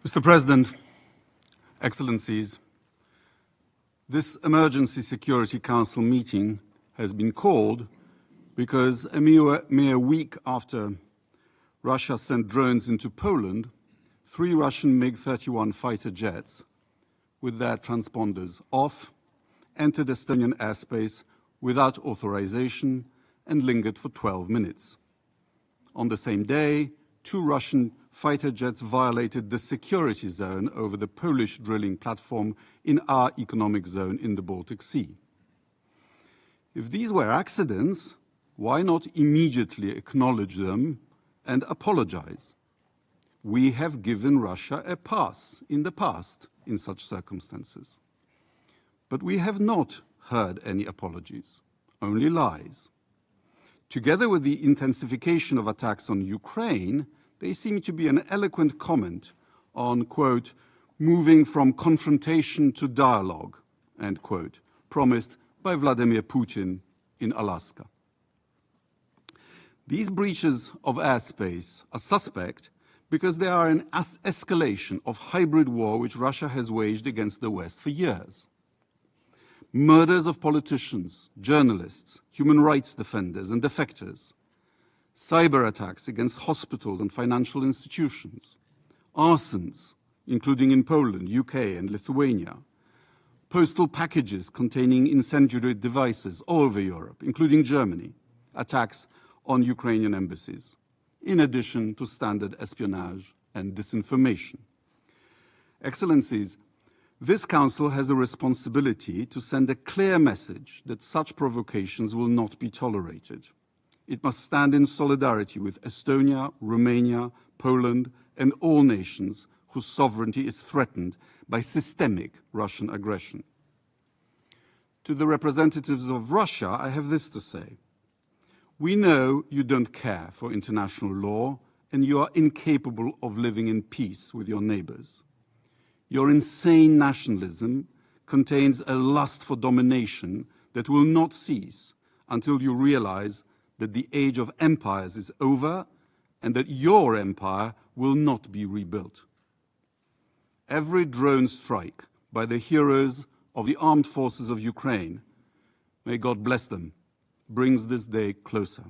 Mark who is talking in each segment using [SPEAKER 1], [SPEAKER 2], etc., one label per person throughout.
[SPEAKER 1] Mr. President, Excellencies, this Emergency Security Council meeting has been called because a mere week after Russia sent drones into Poland, 3 Russian MiG-31 fighter jets with their transponders off entered Estonian airspace without authorization and lingered for 12 minutes. On the same day, 2 Russian fighter jets violated the security zone over the Polish drilling platform in our economic zone in the Baltic Sea. If these were accidents, why not immediately acknowledge them and apologize? We have given Russia a pass in the past in such circumstances. But we have not heard any apologies, only lies. Together with the intensification of attacks on Ukraine, they seem to be an eloquent comment on, quote, moving from confrontation to dialogue, end quote, promised by Vladimir Putin in Alaska. These breaches of airspace are suspect because they are an escalation of hybrid war which Russia has waged against the West for years. Murders of politicians, journalists, human rights defenders and defectors, cyber attacks against hospitals and financial institutions, arsons, including in Poland, UK and Lithuania, postal packages containing incendiary devices all over Europe, including Germany, attacks on Ukrainian embassies, in addition to standard espionage and disinformation. Excellencies, this Council has a responsibility to send a clear message that such provocations will not be tolerated. It must stand in solidarity with Estonia, Romania, Poland, and all nations whose sovereignty is threatened by systemic Russian aggression. To the representatives of Russia, I have this to say. We know you don't care for international law and you are incapable of living in peace with your neighbors. Your insane nationalism contains a lust for domination that will not cease until you realize that the age of empires is over and that your empire will not be rebuilt. Every drone strike by the heroes of the armed forces of Ukraine, may God bless them, brings this day closer.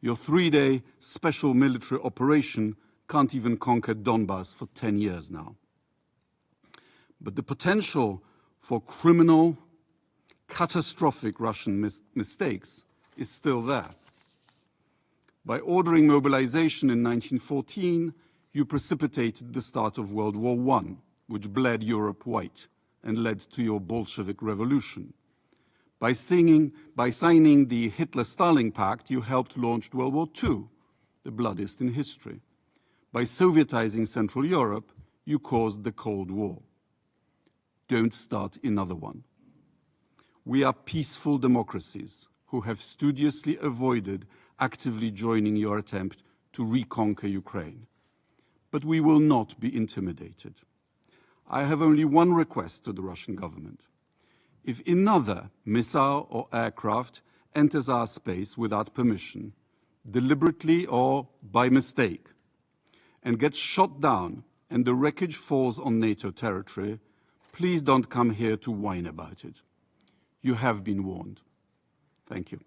[SPEAKER 1] Your 3-day special military operation can't even conquer Donbass for 10 years now. But the potential for criminal, catastrophic Russian mistakes is still there. By ordering mobilization in 1914, you precipitated the start of World War I, which bled Europe white and led to your Bolshevik revolution. By signing the Hitler-Stalin Pact, you helped launch World War II, the bloodiest in history. By Sovietizing Central Europe, you caused the Cold War. Don't start another one. We are peaceful democracies who have studiously avoided actively joining your attempt to reconquer Ukraine. But we will not be intimidated. I have only one request to the Russian government. If another missile or aircraft enters our space without permission, deliberately or by mistake, and gets shot down and the wreckage falls on NATO territory, please don't come here to whine about it. You have been warned. Thank you.